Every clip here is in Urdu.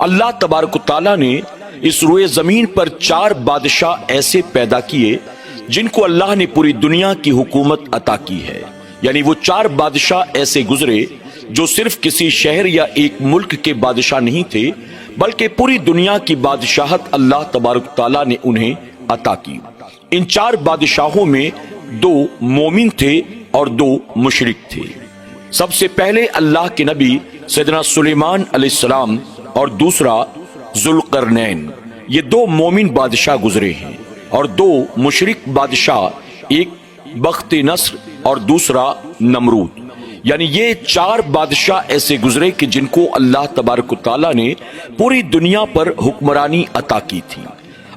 اللہ تبارک و تعالیٰ نے اس روئے زمین پر 4 بادشاہ ایسے پیدا کیے جن کو اللہ نے پوری دنیا کی حکومت عطا کی ہے. یعنی وہ 4 بادشاہ ایسے گزرے جو صرف کسی شہر یا ایک ملک کے بادشاہ نہیں تھے، بلکہ پوری دنیا کی بادشاہت اللہ تبارک و تعالیٰ نے انہیں عطا کی. ان 4 بادشاہوں میں 2 مومن تھے اور 2 مشرک تھے. سب سے پہلے اللہ کے نبی سیدنا سلیمان علیہ السلام اور دوسرا ذوالقرنین، یہ 2 مومن بادشاہ گزرے ہیں، اور 2 مشرک بادشاہ، ایک بخت نصر اور دوسرا نمرود. یعنی یہ 4 بادشاہ ایسے گزرے کہ جن کو اللہ تبارک و تعالیٰ نے پوری دنیا پر حکمرانی عطا کی تھی.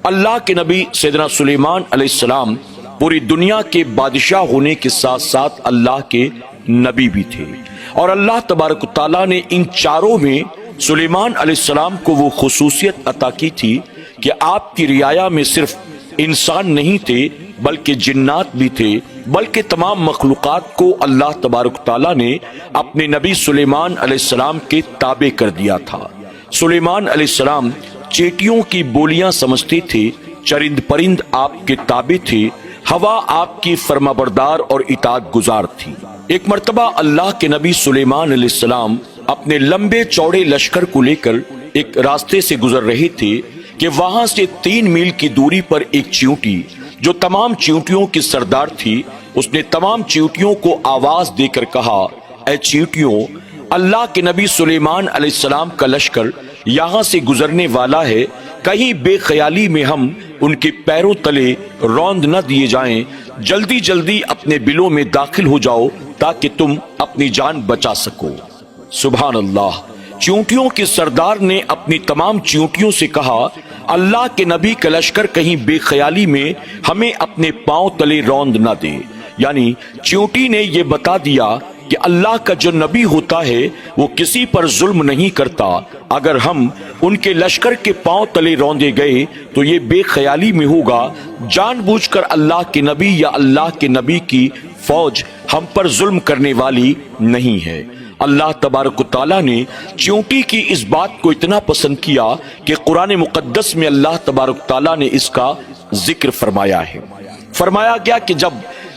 اللہ کے نبی سیدنا سلیمان علیہ السلام پوری دنیا کے بادشاہ ہونے کے ساتھ ساتھ اللہ کے نبی بھی تھے، اور اللہ تبارک و تعالیٰ نے ان 4 میں سلیمان علیہ السلام کو وہ خصوصیت عطا کی تھی کہ آپ کی رعایا میں صرف انسان نہیں تھے بلکہ جنات بھی تھے، بلکہ تمام مخلوقات کو اللہ تبارک و تعالیٰ نے اپنے نبی سلیمان علیہ السلام کے تابع کر دیا تھا. سلیمان علیہ السلام چیٹیوں کی بولیاں سمجھتے تھے، چرند پرند آپ کے تابع تھے، ہوا آپ کی فرمانبردار اور اطاعت گزار تھی. ایک مرتبہ اللہ کے نبی سلیمان علیہ السلام اپنے لمبے چوڑے لشکر کو لے کر ایک راستے سے گزر رہے تھے کہ وہاں سے 3 میل کی دوری پر ایک چیونٹی جو تمام چیونٹیوں کی سردار تھی، اس نے تمام چیونٹیوں کو آواز دے کر کہا، اے چیونٹیوں، اللہ کے نبی سلیمان علیہ السلام کا لشکر یہاں سے گزرنے والا ہے، کہیں بے خیالی میں ہم ان کے پیروں تلے روند نہ دیے جائیں. جلدی جلدی اپنے بلوں میں داخل ہو جاؤ تاکہ تم اپنی جان بچا سکو. سبحان اللہ. چیونٹیوں کے سردار نے اپنی تمام چیونٹیوں سے کہا، اللہ کے نبی کا لشکر کہیں بے خیالی میں ہمیں اپنے پاؤں تلے روند نہ دے. یعنی چیونٹی نے یہ بتا دیا کہ اللہ کا جو نبی ہوتا ہے وہ کسی پر ظلم نہیں کرتا. اگر ہم ان کے لشکر کے پاؤں تلے روندے گئے تو یہ بے خیالی میں ہوگا، جان بوجھ کر اللہ کے نبی یا اللہ کے نبی کی فوج ہم پر ظلم کرنے والی نہیں ہے. اللہ تبارک و تعالیٰ نے چیونٹی کی اس بات کو اتنا پسند کیا کہ قرآن مقدس میں اللہ تبارک و تعالیٰ نے اس کا ذکر فرمایا ہے. فرمایا گیا کہ جب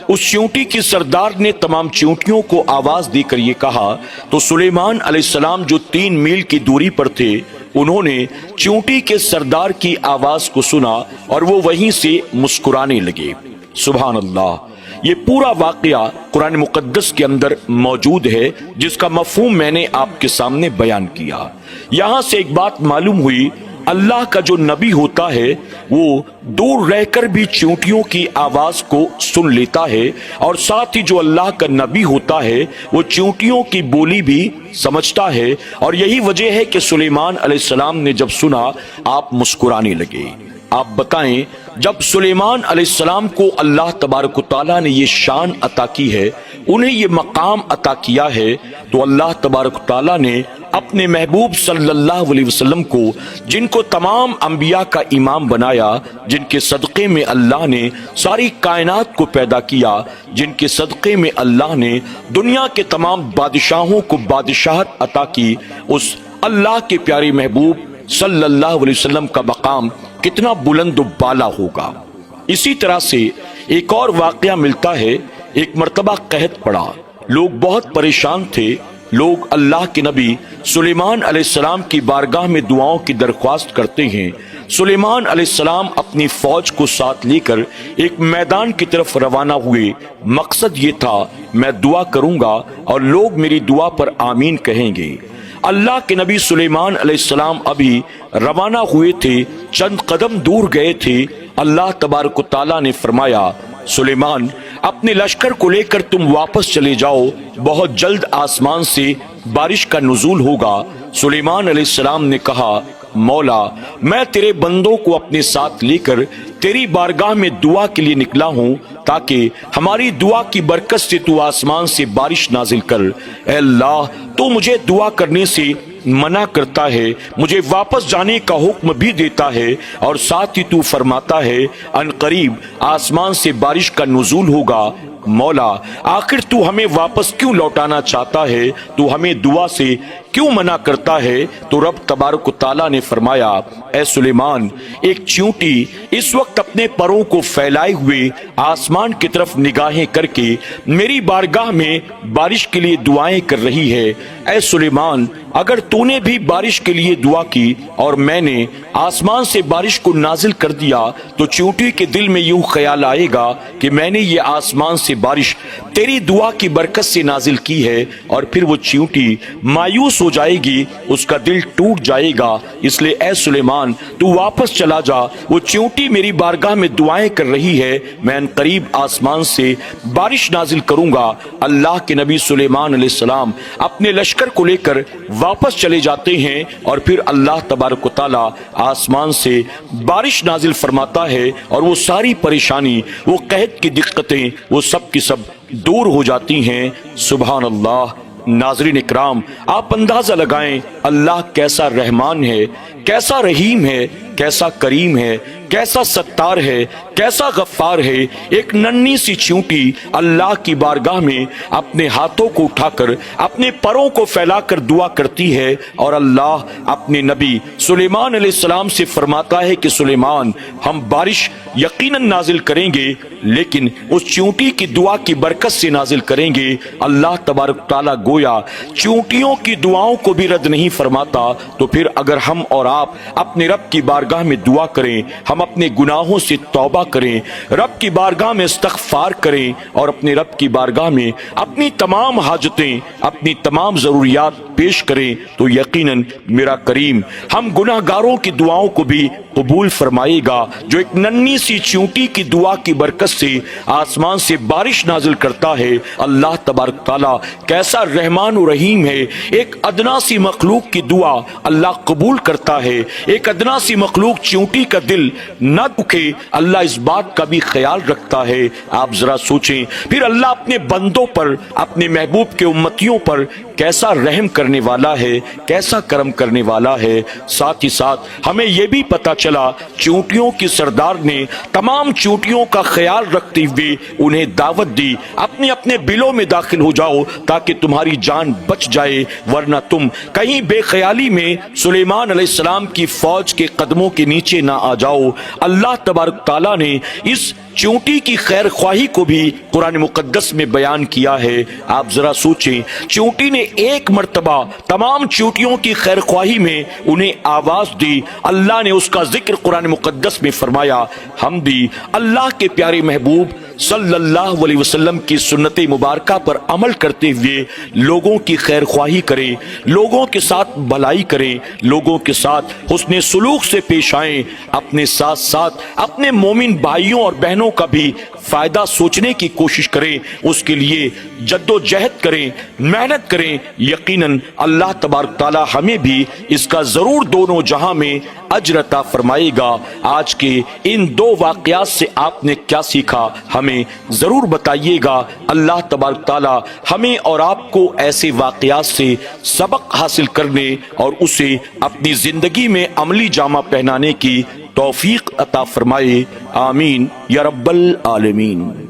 اس چیونٹی کی سردار نے تمام چیونٹیوں کو آواز دے کر یہ کہا تو سلیمان علیہ السلام جو 3 میل کی دوری پر تھے، انہوں نے چیونٹی کے سردار کی آواز کو سنا اور وہ وہیں سے مسکرانے لگے. سبحان اللہ. یہ پورا واقعہ قرآن مقدس کے اندر موجود ہے جس کا مفہوم میں نے آپ کے سامنے بیان کیا. یہاں سے ایک بات معلوم ہوئی، اللہ کا جو نبی ہوتا ہے وہ دور رہ کر بھی چیونٹیوں کی آواز کو سن لیتا ہے، اور ساتھ ہی جو اللہ کا نبی ہوتا ہے وہ چیونٹیوں کی بولی بھی سمجھتا ہے. اور یہی وجہ ہے کہ سلیمان علیہ السلام نے جب سنا آپ مسکرانے لگے. آپ بتائیں، جب سلیمان علیہ السلام کو اللہ تبارک و تعالیٰ نے یہ شان عطا کی ہے، انہیں یہ مقام عطا کیا ہے، تو اللہ تبارک و تعالیٰ نے اپنے محبوب صلی اللہ علیہ وسلم کو، جن کو تمام انبیاء کا امام بنایا، جن کے صدقے میں اللہ نے ساری کائنات کو پیدا کیا، جن کے صدقے میں اللہ نے دنیا کے تمام بادشاہوں کو بادشاہت عطا کی، اس اللہ کے پیارے محبوب صلی اللہ علیہ وسلم کا مقام کتنا بلند و بالا ہوگا. اسی طرح سے ایک اور واقعہ ملتا ہے. ایک مرتبہ قحط پڑا، لوگ بہت پریشان تھے. لوگ اللہ کے نبی سلیمان علیہ السلام کی بارگاہ میں دعاؤں کی درخواست کرتے ہیں. سلیمان علیہ السلام اپنی فوج کو ساتھ لے کر ایک میدان کی طرف روانہ ہوئے. مقصد یہ تھا، میں دعا کروں گا اور لوگ میری دعا پر آمین کہیں گے. اللہ کے نبی سلیمان علیہ السلام ابھی روانہ ہوئے تھے، چند قدم دور گئے تھے. اللہ تبارک و تعالیٰ نے فرمایا، سلیمان، اپنے لشکر کو لے کر تم واپس چلے جاؤ، بہت جلد آسمان سے بارش کا نزول ہوگا. سلیمان علیہ السلام نے کہا، مولا، میں تیرے بندوں کو اپنے ساتھ لے کر تیری بارگاہ میں دعا کے لیے نکلا ہوں تاکہ ہماری دعا کی برکت سے تو آسمان سے بارش نازل کر. اے اللہ، تو مجھے دعا کرنے سے منع کرتا ہے، مجھے واپس جانے کا حکم بھی دیتا ہے، اور ساتھ ہی تو فرماتا ہے ان قریب آسمان سے بارش کا نزول ہوگا۔ مولا آخر تو ہمیں واپس کیوں لوٹانا چاہتا ہے؟ تو ہمیں دعا سے کیوں منع کرتا ہے؟ تو رب تبارک و تعالیٰ نے فرمایا اے سلیمان، ایک چیونٹی اس وقت اپنے پروں کو پھیلائے ہوئے آسمان کی طرف نگاہیں کر کے میری بارگاہ میں بارش کے لیے دعائیں کر رہی ہے۔ اے سلیمان، اگر تو نے بھی بارش کے لیے دعا کی اور میں نے آسمان سے بارش کو نازل کر دیا تو چیونٹی کے دل میں یوں خیال آئے گا کہ میں نے یہ آسمان سے بارش تیری دعا کی برکت سے نازل کی ہے، اور پھر وہ چیونٹی مایوس ہو جائے گی، اس کا دل ٹوٹ جائے گا۔ اس لیے اے سلیمان تو واپس چلا جا، وہ چیونٹی میری بارگاہ میں دعائیں کر رہی ہے، میں ان قریب آسمان سے بارش نازل کروں گا۔ اللہ کے نبی سلیمان علیہ السلام اپنے لشکر کو لے کر واپس چلے جاتے ہیں، اور پھر اللہ تبارک و تعالی آسمان سے بارش نازل فرماتا ہے، اور وہ ساری پریشانی، وہ قحط کی دقتیں، وہ سب کی سب دور ہو جاتی ہیں۔ سبحان اللہ۔ ناظرین اکرام، آپ اندازہ لگائیں اللہ کیسا رحمان ہے، کیسا رحیم ہے، کیسا کریم ہے، کیسا ستار ہے، کیسا غفار ہے۔ ایک ننھی سی چیونٹی اللہ کی بارگاہ میں اپنے ہاتھوں کو اٹھا کر اپنے پروں کو پھیلا کر دعا کرتی ہے، اور اللہ اپنے نبی سلیمان علیہ السلام سے فرماتا ہے کہ سلیمان، ہم بارش یقیناً نازل کریں گے، لیکن اس چیونٹی کی دعا کی برکت سے نازل کریں گے۔ اللہ تبارک تعالیٰ گویا چیونٹیوں کی دعاؤں کو بھی رد نہیں فرماتا۔ تو پھر اگر ہم اور آپ اپنے رب کی بارگاہ میں دعا کریں، ہم اپنے گناہوں سے توبہ کریں، رب کی بارگاہ میں استغفار کریں، اور اپنے رب کی بارگاہ میں اپنی تمام حاجتیں، اپنی تمام ضروریات پیش کریں، تو یقیناً میرا کریم ہم گناہ گاروں کی دعاؤں کو بھی قبول فرمائے گا۔ جو ایک ننھی سی چیونٹی کی دعا کی برکت سے آسمان سے بارش نازل کرتا ہے، اللہ تبارک تعالیٰ کیسا رحمان و رحیم ہے۔ ایک ادنا سی مخلوق کی دعا اللہ قبول کرتا ہے، ایک ادنا سی مخلوق چیونٹی کا دل نہ دکھے، اللہ اس بات کا بھی خیال رکھتا ہے۔ آپ ذرا سوچیں، پھر اللہ اپنے بندوں پر، اپنے محبوب کے امتیوں پر کیسا رحم کرنے والا ہے، کیسا کرم کرنے والا ہے۔ ساتھ ہی ساتھ ہمیں یہ بھی پتا چلا چیونٹیوں کی سردار نے تمام چیونٹیوں کا خیال رکھتے ہوئے انہیں دعوت دی، اپنے اپنے بلوں میں داخل ہو جاؤ تاکہ تمہاری جان بچ جائے، ورنہ تم کہیں بے خیالی میں سلیمان علیہ السلام کی فوج کے قدموں کے نیچے نہ آ جاؤ۔ اللہ تبارک تعالیٰ نے اس چیونٹی کی خیر خواہی کو بھی قرآن مقدس میں بیان کیا ہے۔ آپ ذرا سوچیں، چیونٹی نے ایک مرتبہ تمام چیونٹیوں کی خیر خواہی میں انہیں آواز دی، اللہ نے اس کا ذکر قرآن مقدس میں فرمایا۔ ہم بھی اللہ کے پیارے محبوب صلی اللہ علیہ وسلم کی سنت مبارکہ پر عمل کرتے ہوئے لوگوں کی خیر خواہی کریں، لوگوں کے ساتھ بھلائی کریں، لوگوں کے ساتھ حسن سلوک سے پیش آئیں، اپنے ساتھ ساتھ اپنے مومن بھائیوں اور بہنوں کا بھی فائدہ سوچنے کی کوشش کریں، اس کے لیے جد و جہد کریں، محنت کریں۔ یقیناً اللہ تبارک تعالی ہمیں بھی اس کا ضرور دونوں جہاں میں اجر عطا فرمائے گا۔ آج کے ان دو واقعات سے آپ نے کیا سیکھا ہمیں ضرور بتائیے گا۔ اللہ تبارک تعالی ہمیں اور آپ کو ایسے واقعات سے سبق حاصل کرنے اور اسے اپنی زندگی میں عملی جامہ پہنانے کی توفیق عطا فرمائے۔ آمین یا رب العالمین۔